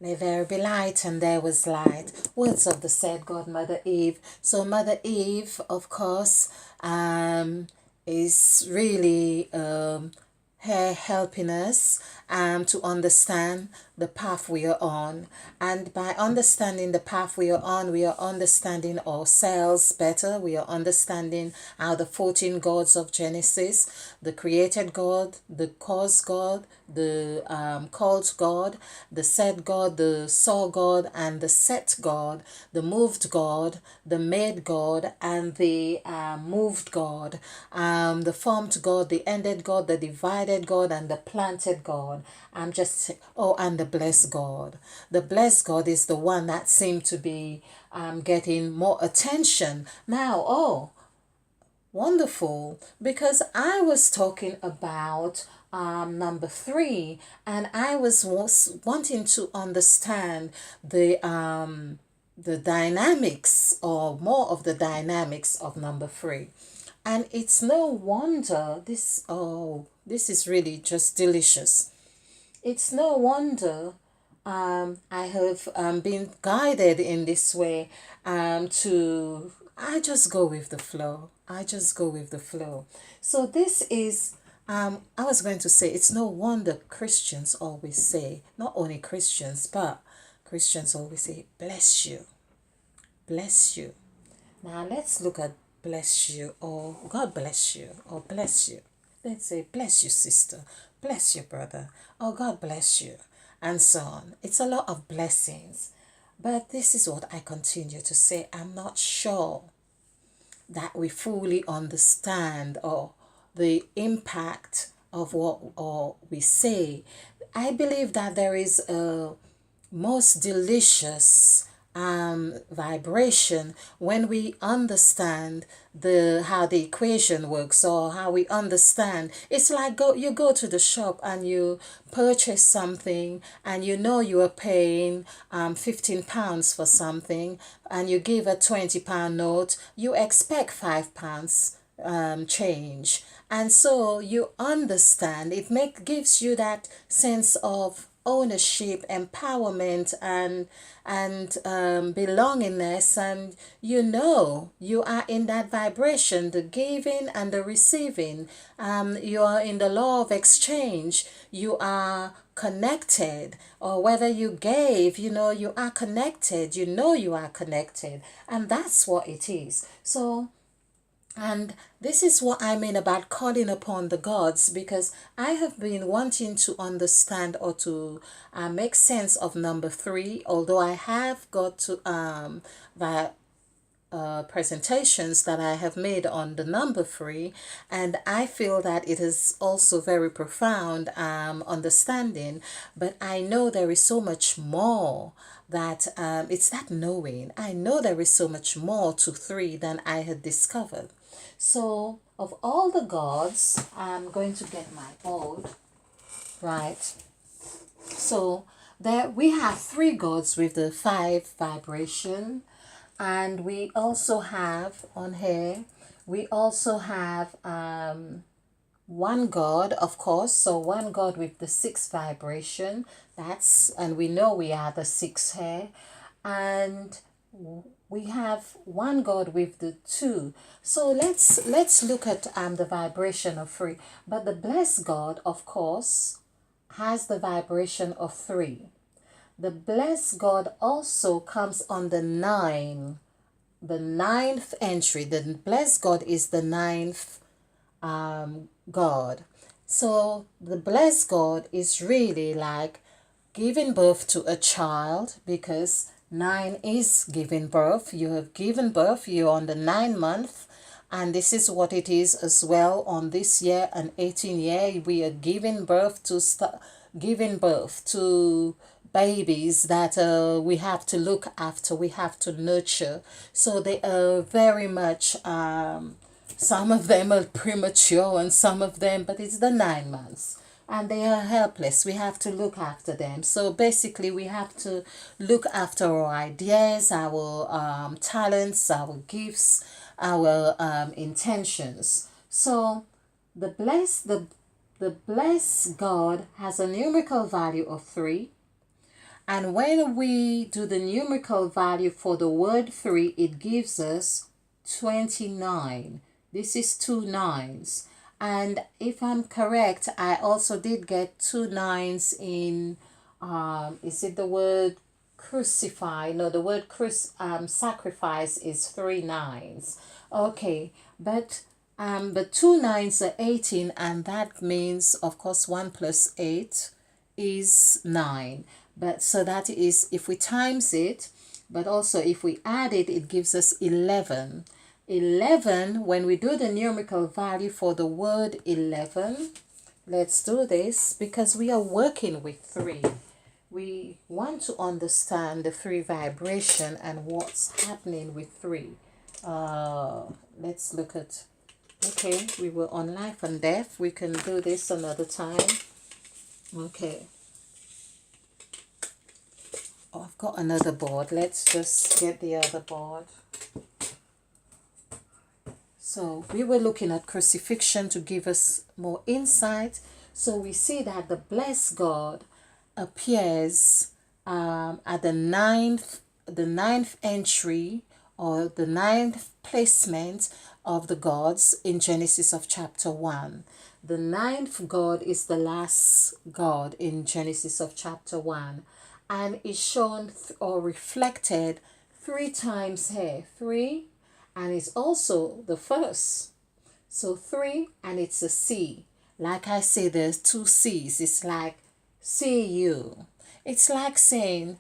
Let there be light, and there was light. Words of the said God, Mother Eve. So Mother Eve, of course, is really her helping us to understand the path we are on. And by understanding the path we are on, we are understanding ourselves better. We are understanding how the 14 gods of Genesis, the created God, the cause God, the called God, the said God, the saw God, and the set God, the moved God, the made God, and the moved God, the formed God, the ended God, the divided God, and the planted God. I'm just, oh, and the blessed God. The blessed God is the one that seemed to be getting more attention. Now, oh, wonderful, because I was talking about number three, and I was wanting to understand the dynamics, or more of the dynamics of number three. And it's no wonder this, oh, this is really just delicious. It's no wonder I have been guided in this way to, I just go with the flow. I just go with the flow. So this is, I was going to say, it's no wonder Christians always say, not only Christians, but Christians always say, bless you, bless you. Now let's look at bless you, or God bless you, or bless you. Let's say bless you, sister, bless you, brother, or God bless you, and so on. It's a lot of blessings. But this is what I continue to say. I'm not sure that we fully understand or the impact of what or we say. I believe that there is a most delicious vibration when we understand the how the equation works, or how we understand. It's like you go to the shop and you purchase something, and you know you are paying £15 for something, and you give a £20 note. You expect £5 change, and so you understand. It gives you that sense of ownership, empowerment, and belongingness, and you know you are in that vibration, the giving and the receiving. You are in the law of exchange. You are connected, or whether you gave, you know you are connected. You know you are connected, and that's what it is. So, and this is what I mean about calling upon the gods, because I have been wanting to understand, or to make sense of number three, although I have got to the presentations that I have made on the number three, and I feel that it is also very profound understanding. But I know there is so much more, that it's that knowing. I know there is so much more to three than I had discovered. So, of all the gods, I'm going to get my board, right? So, there we have three gods with the five vibration, and we also have on here, we also have one God, of course. So one God with the six vibration. That's, and we know we are the six here, and we have one God with the two. So let's look at the vibration of three. But the blessed God, of course, has the vibration of three. The blessed God also comes on the nine, the ninth entry. The blessed God is the ninth God. So the blessed God is really like giving birth to a child, because nine is giving birth. You have given birth, you're on the 9 month, and this is what it is as well on this year, an 18 year. We are giving birth to babies that we have to look after, we have to nurture. So they are very much some of them are premature, and some of them, but it's the 9 months, and they are helpless. We have to look after them. So basically, we have to look after our ideas, our talents, our gifts, our intentions. So the blessed God has a numerical value of three, And when we do the numerical value for the word 3, it gives us 29. This is 2 nines. And if I'm correct, I also did get 2 nines in, is it the word crucify? No, the word sacrifice is 3 nines. Okay, but the 2 nines are 18, and that means, of course, 1 plus 8 is 9. But so that is if we times it, but also if we add it, it gives us 11. 11, when we do the numerical value for the word 11, let's do this because we are working with 3. We want to understand the 3 vibration and what's happening with 3. Let's look at, okay, we were on life and death. We can do this another time. Okay. Oh, I've got another board. Let's just get the other board. So we were looking at crucifixion to give us more insight. So we see that the blessed God appears at the ninth entry or the ninth placement of the gods in Genesis of chapter 1. The ninth God is the last God in Genesis of chapter 1, and is shown or reflected 3 times here. 3, and it's also the first. So 3, and it's a C. Like I say, there's 2 C's. It's like see you. It's like saying,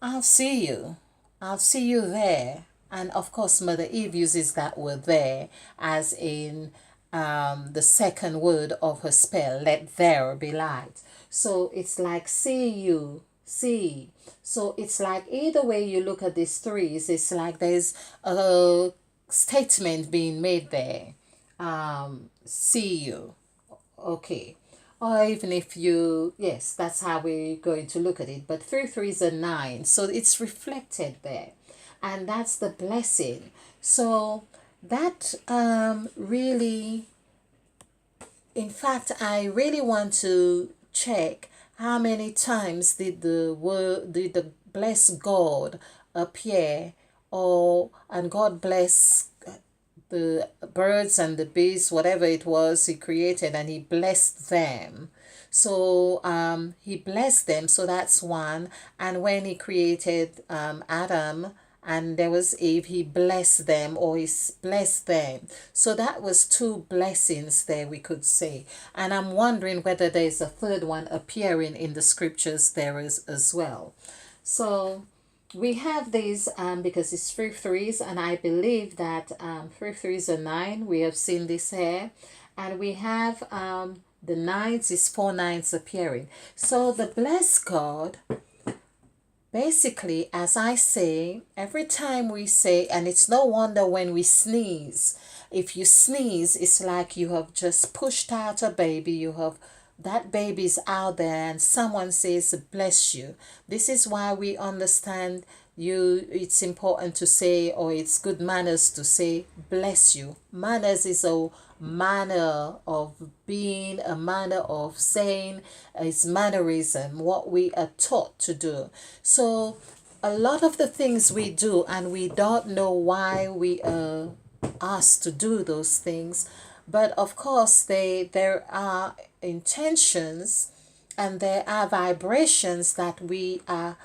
I'll see you. I'll see you there. And of course, Mother Eve uses that word there as in the second word of her spell, let there be light. So it's like see you, see. So it's like either way you look at these threes, it's like there's a statement being made there. See you. Okay. Or even if you, yes, that's how we're going to look at it. But 3 threes are 9. So it's reflected there. And that's the blessing. So that really, in fact, I really want to check how many times did the blessed God appear, or and God bless the birds and the bees, whatever it was he created, and he blessed them. So he blessed them, so that's one. And when he created Adam and there was Eve, he blessed them, or he blessed them. So that was 2 blessings there, we could say. And I'm wondering whether there's a third one appearing in the scriptures there as well. So we have these because it's 3 threes, and I believe that 3 threes are 9. We have seen this here. And we have the nines is 4 nines appearing. So the blessed God, basically, as I say, every time we say, and it's no wonder when we sneeze, if you sneeze, it's like you have just pushed out a baby, you have that baby's out there and someone says bless you. This is why we understand it's important to say, or it's good manners to say bless you. Manners is a manner of being, a manner of saying. It's mannerism, what we are taught to do. So a lot of the things we do and we don't know why we are asked to do those things, but of course there are intentions and there are vibrations that we are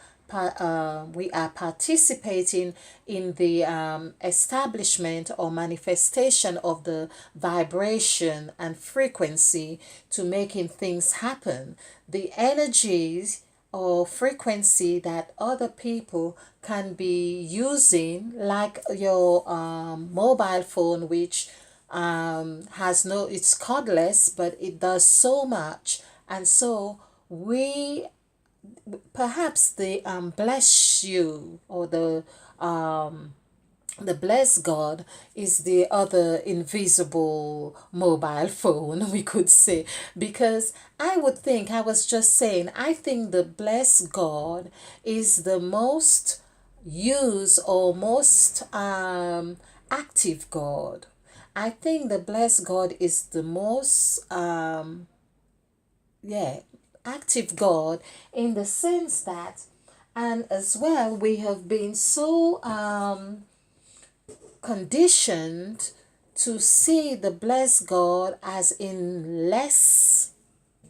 participating in the establishment or manifestation of the vibration and frequency to making things happen. The energies or frequency that other people can be using, like your mobile phone, which has no, it's cordless, but it does so much. And so we, perhaps the bless you, or the blessed God is the other invisible mobile phone, we could say. Because I would think, I was just saying, I think the blessed God is the most used or most active God. I think the blessed God is the most active God, in the sense that And as well, we have been so conditioned to see the blessed God as in less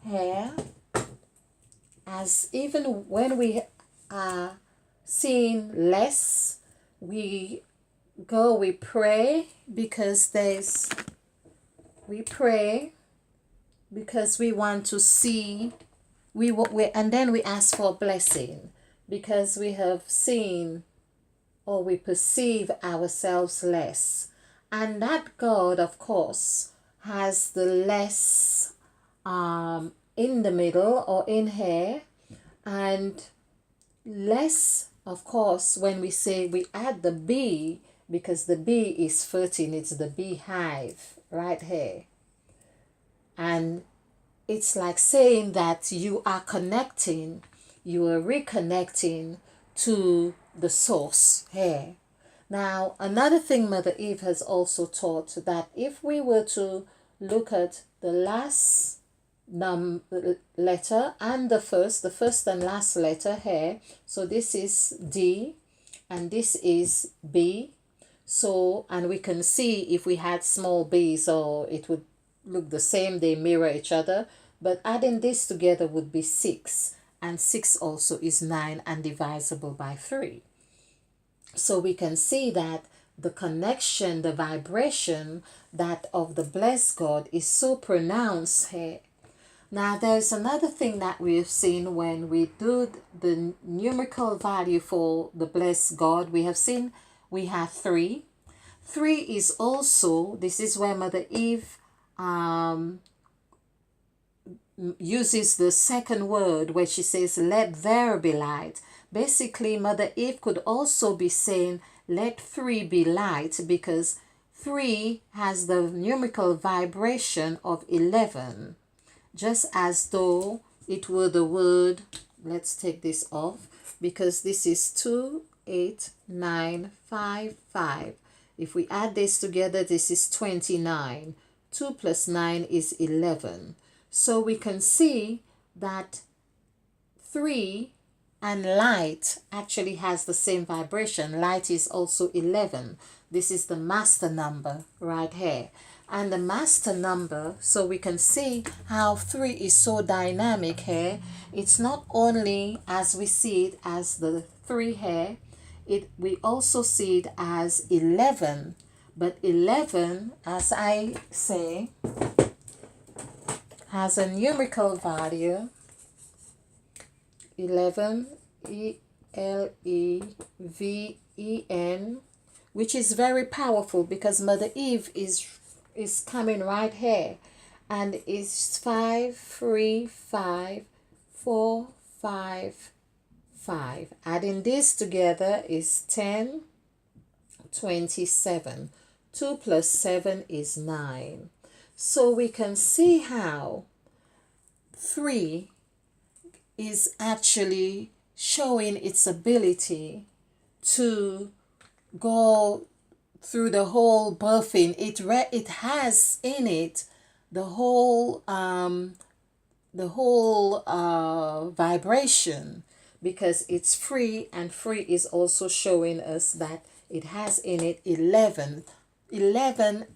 hair, as even when we are seeing less, we we pray because we pray because we want to see, and then we ask for a blessing because we have seen or we perceive ourselves less. And that God, of course, has the less in the middle or in here, and less, of course, when we say we add the B, because the B is 13, it's the beehive right here. And it's like saying that you are connecting, you are reconnecting to the source here. Now, another thing Mother Eve has also taught, that if we were to look at the last letter and the first and last letter here, so this is D and this is B. So, and we can see if we had small b, so it would look the same, they mirror each other, but adding this together would be 6, and 6 also is 9 and divisible by 3. So we can see that the connection, the vibration that of the blessed God is so pronounced here. Now there's another thing that we've seen when we do the numerical value for the blessed God. We have seen we have 3. 3 is also, this is where Mother Eve uses the second word where she says, let there be light. Basically, Mother Eve could also be saying, let 3 be light, because 3 has the numerical vibration of 11. Just as though it were the word, let's take this off, because this is 2, 8, 9, 5, 5. If we add this together, this is 29. 2 plus 9 is 11. So we can see that 3 and light actually has the same vibration. Light is also 11. This is the master number right here. And the master number, so we can see how 3 is so dynamic here. It's not only as we see it as the 3 here, we also see it as 11. But 11, as I say, has a numerical value, 11, ELEVEN, which is very powerful because Mother Eve is coming right here, and it's 5, 3, 5, 4, 5, 5. Adding this together is 10, 27. 2 plus 7 is 9. So we can see how 3 is actually showing its ability to go through the whole birthing. It has in it the whole vibration, because it's free, and free is also showing us that it has in it 11. 11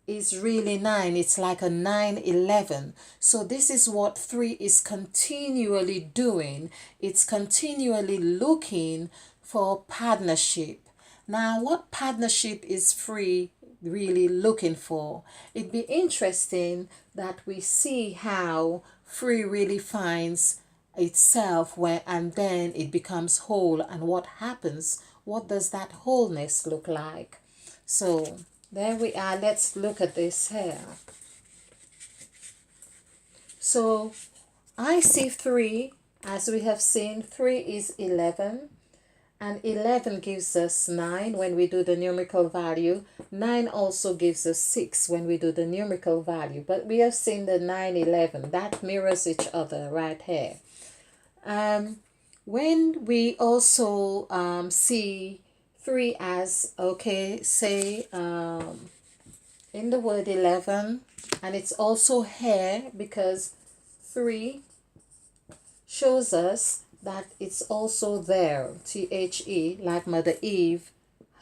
is really 9. It's like a 9-11. So this is what 3 is continually doing. It's continually looking for partnership. Now, what partnership is 3 really looking for? It'd be interesting that we see how 3 really finds itself and then it becomes whole, and what happens, what does that wholeness look like? So there we are. Let's look at this here. So I see 3, as we have seen, 3 is 11, and 11 gives us 9 when we do the numerical value. 9 also gives us 6 when we do the numerical value, but we have seen the 9-11 that mirrors each other right here. When we also see 3 as, okay, say in the word 11, and it's also here because 3 shows us that it's also there, like Mother Eve,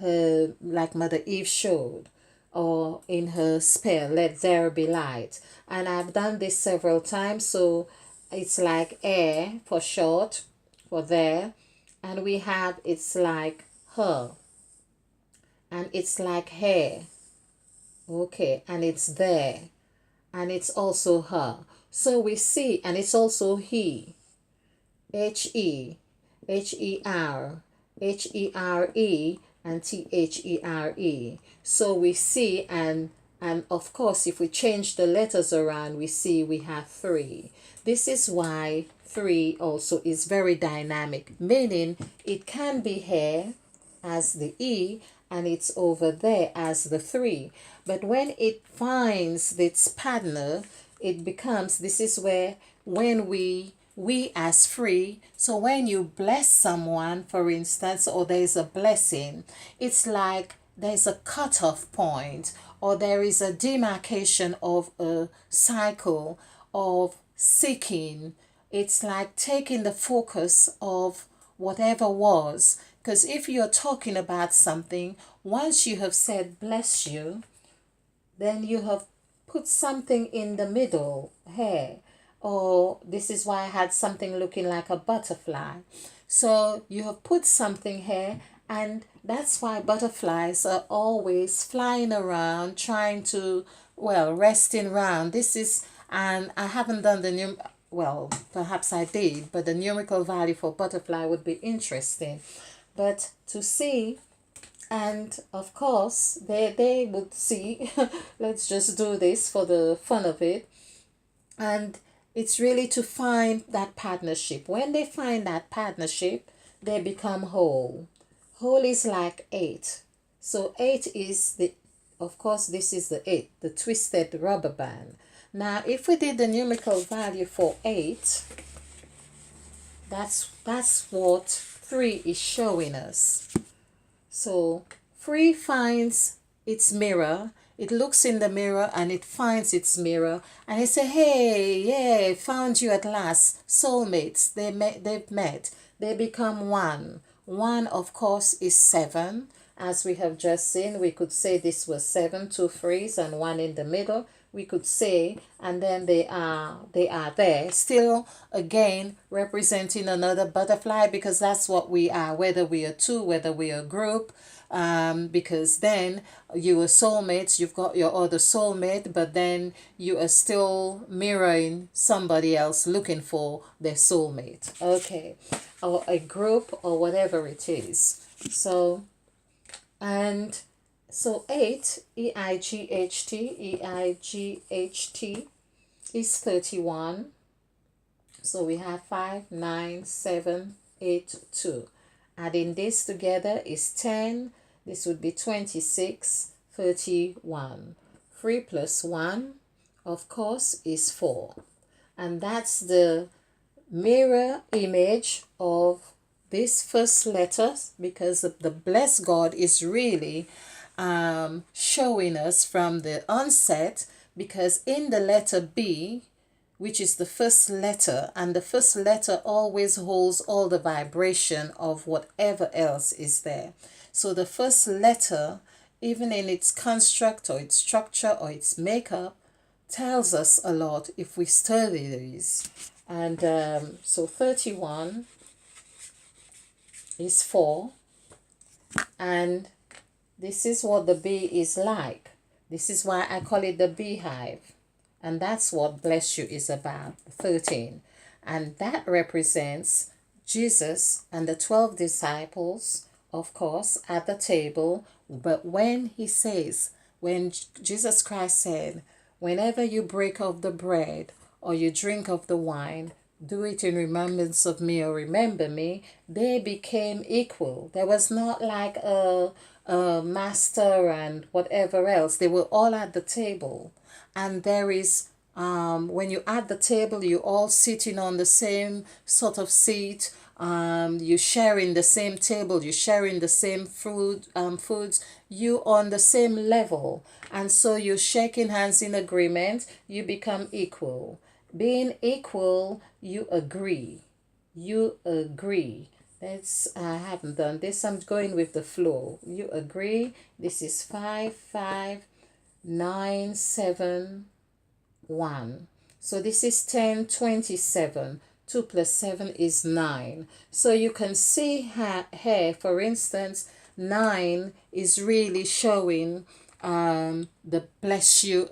like Mother Eve showed, or in her spell, let there be light. And I've done this several times, so it's like air for short, for there, and we have it's like her, and it's like hair, okay, and it's there, and it's also her. So we see, and it's also he, He, Her, Here, and There. So we see, and of course, if we change the letters around, we see we have three. This is why three also is very dynamic, meaning it can be here as the E and it's over there as the three. But when it finds its partner, it becomes, this is where when we as free, so when you bless someone, for instance, or there's a blessing, it's like there's a cutoff point, or there is a demarcation of a cycle of seeking. It's like taking the focus of whatever was. Because if you're talking about something, once you have said bless you, then you have put something in the middle here. Or this is why I had something looking like a butterfly. So you have put something here, and that's why butterflies are always flying around trying to, well, resting around. This is, and I haven't done the new, well, perhaps I did, but the numerical value for butterfly would be interesting. But to see, and of course they would see, let's just do this for the fun of it, and it's really to find that partnership. When they find that partnership, they become whole. Whole is like eight. So eight is the, of course, this is the eight, the twisted rubber band. Now, if we did the numerical value for eight, that's what 3 is showing us. So 3 finds its mirror. It looks in the mirror and it finds its mirror, and it say, hey, yeah, found you at last. Soulmates, they've met. They become one. One, of course, is 7. As we have just seen, we could say this was 7, 2 threes and 1 in the middle. We could say, and then they are there, still again representing another butterfly, because that's what we are, whether we are two, whether we are a group, because then you are soulmates, you've got your other soulmate, but then you are still mirroring somebody else looking for their soulmate, okay, or a group or whatever it is. So, and so 8, EIGHT is 31. So we have 5, 9, 7, 8, 2. Adding this together is 10. This would be 26, 31. 3 plus 1, of course, is 4. And that's the mirror image of this first letter, because the blessed God is really showing us from the onset, because in the letter B, which is the first letter, and the first letter always holds all the vibration of whatever else is there. So the first letter, even in its construct or its structure or its makeup, tells us a lot if we study these. And so 31 is 4, and this is what the bee is like. This is why I call it the beehive. And that's what bless you is about, 13. And that represents Jesus and the 12 disciples, of course, at the table. But when he says, when Jesus Christ said, whenever you break of the bread or you drink of the wine, do it in remembrance of me, or remember me, they became equal. There was not like a master and whatever else. They were all at the table. And there is, when you're at the table, you're all sitting on the same sort of seat. You sharing the same table, you sharing the same foods, you on the same level. And so you're shaking hands in agreement, you become equal. Being equal, you agree. You agree. I haven't done this. I'm going with the flow. You agree. This is 5, 5, 9, 7, 1. So this is 10, 27. 2 plus 7 is 9. So you can see here, for instance, 9 is really showing the bless you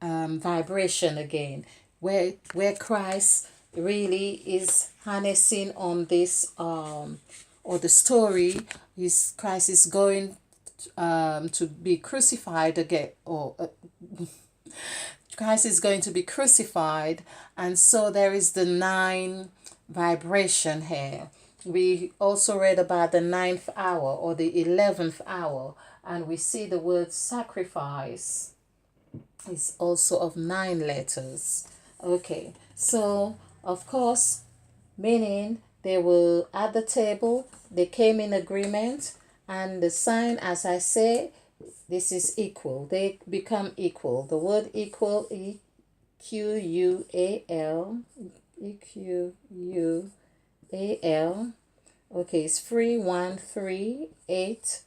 vibration again, where Christ really is harnessing on this, or the story is Christ is going to be crucified again, or Christ is going to be crucified, and so there is the 9 vibration here. We also read about the 9th hour or the 11th hour, and we see the word sacrifice is also of 9 letters. Okay, so of course, meaning they were at the table, they came in agreement, and the sign, as I say, this is equal. They become equal. The word equal, E-Q-U-A-L, E-Q-U-A-L. Okay, it's 3, 1, 3, 8,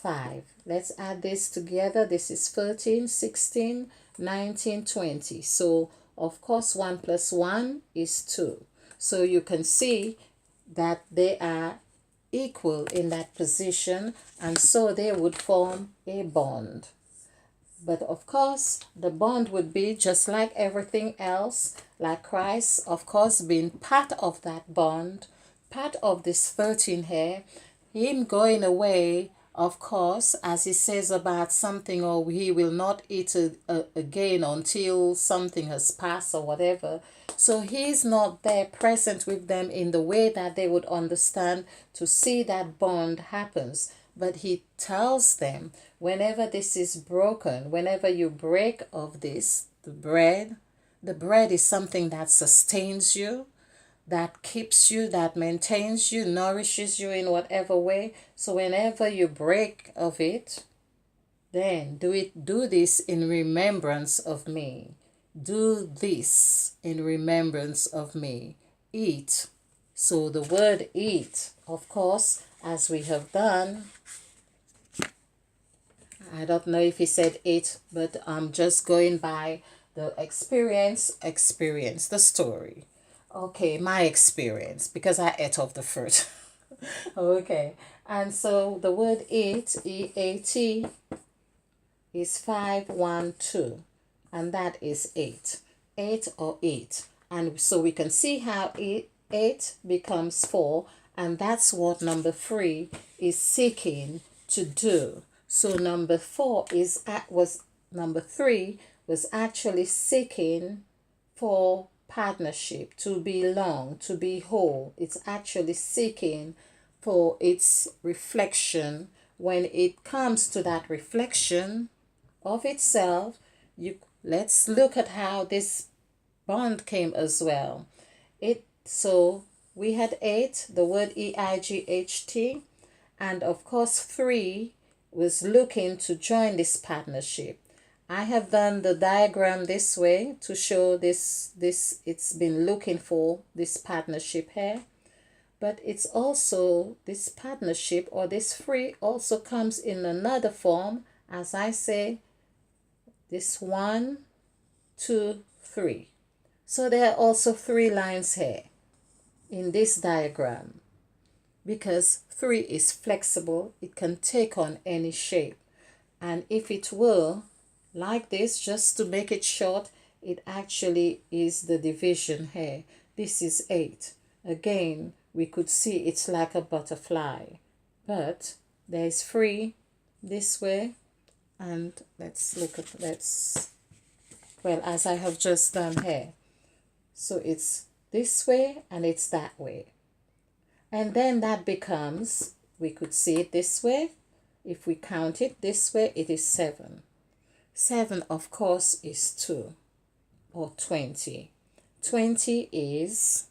5. Let's add this together. This is 13, 16, 19, 20. So, of course, 1 plus 1 is 2. So you can see that they are equal in that position, and so they would form a bond. But of course, the bond would be just like everything else, like Christ, of course, being part of that bond, part of this 13 here, him going away, of course, as he says about something, or he will not eat again until something has passed or whatever. So he's not there present with them in the way that they would understand to see that bond happens. But he tells them, whenever this is broken, whenever you break of this, the bread is something that sustains you, that keeps you, that maintains you, nourishes you in whatever way. So whenever you break of it, then do this in remembrance of me. Do this in remembrance of me. Eat. So the word eat, of course, as we have done, I don't know if he said it, but I'm just going by the experience, the story. Okay, my experience, because I ate of the fruit. Okay, and so the word eat, E-A-T, is 5, 1, 2, and that is 8. 8 or 8. And so we can see how 8 becomes 4, and that's what number 3 is seeking to do. So number 3 was actually seeking for partnership, to belong, to be whole. It's actually seeking for its reflection. When it comes to that reflection of itself, let's look at how this bond came as well. So we had 8, the word EIGHT, and of course 3 was looking to join this partnership. I have done the diagram this way to show this it's been looking for this partnership here. But it's also this partnership, or this 3 also comes in another form, as I say, this 1, 2, 3. So there are also 3 lines here in this diagram, because 3 is flexible. It can take on any shape. And if it were like this, just to make it short, it actually is the division here. This is 8. Again, we could see it's like a butterfly, but there is 3 this way, and let's well, as I have just done here. So it's this way and it's that way. And then that becomes, we could see it this way. If we count it this way, it is 7. 7, of course, is 2, or 20. 20 is,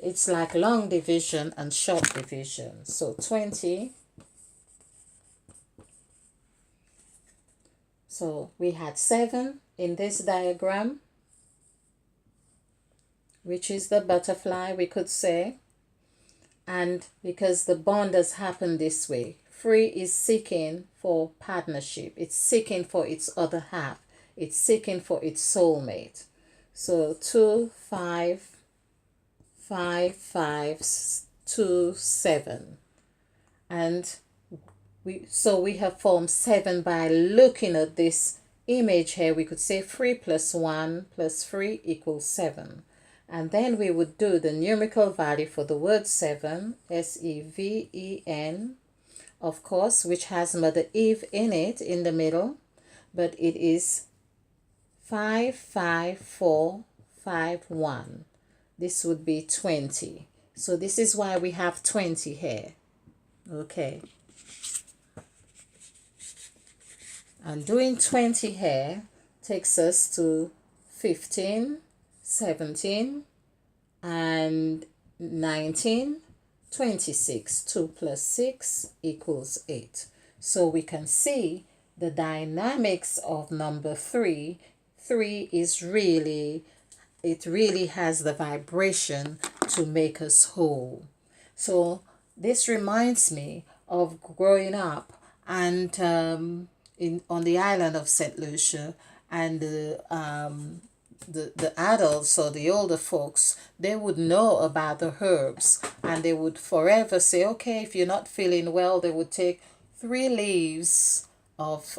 it's like long division and short division. So 20, so we had 7 in this diagram. which is the butterfly, we could say. And because the bond has happened this way, 3 is seeking for partnership. It's seeking for its other half. It's seeking for its soulmate. So 2, 5, 5, 5, 2, 7. And we have formed 7 by looking at this image here. We could say 3 plus 1 plus 3 equals 7. And then we would do the numerical value for the word 7, SEVEN, of course, which has Mother Eve in it in the middle, but it is 55451. This would be 20. So this is why we have 20 here. Okay. And doing 20 here takes us to 15, 17, and 19, 26. 2 plus 6 equals 8. So we can see the dynamics of number 3. 3 is really, it really has the vibration to make us whole. So this reminds me of growing up and on the island of St. Lucia, and the adults or the older folks, they would know about the herbs, and they would forever say, okay, if you're not feeling well, they would take 3 leaves of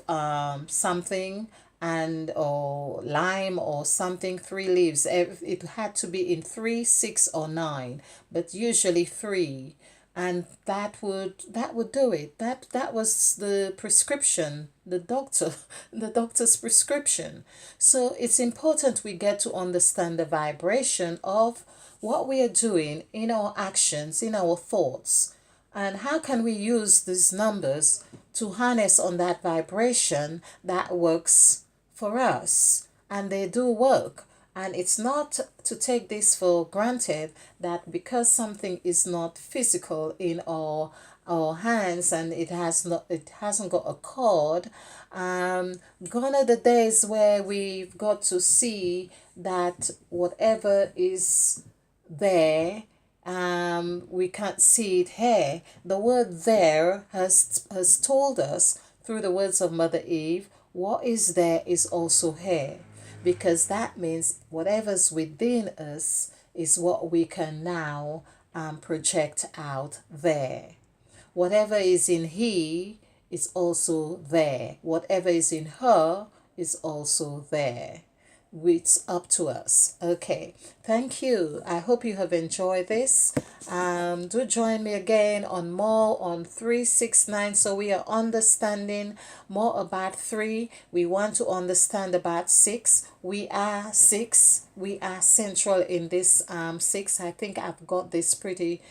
something, and or lime or something, 3 leaves. It had to be in 3, 6, or 9, but usually 3, and that would do it. That was the prescription, the doctor's prescription. So it's important we get to understand the vibration of what we are doing in our actions, in our thoughts, and how can we use these numbers to harness on that vibration that works for us. And they do work. And it's not to take this for granted that because something is not physical in our hands, and it hasn't got a cord. Gone are the days where we've got to see that whatever is there, we can't see it here. The word there has told us through the words of Mother Eve, what is there is also here. Because that means whatever's within us is what we can now project out there. Whatever is in he is also there. Whatever is in her is also there. It's up to us. Okay, thank you. I hope you have enjoyed this. Do join me again on more on 369, so we are understanding more about 3. We want to understand about 6. We are 6. We are central in this 6. I think I've got this pretty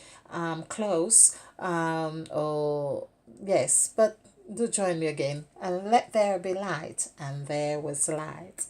close. Or yes, but do join me again. And let there be light, and there was light.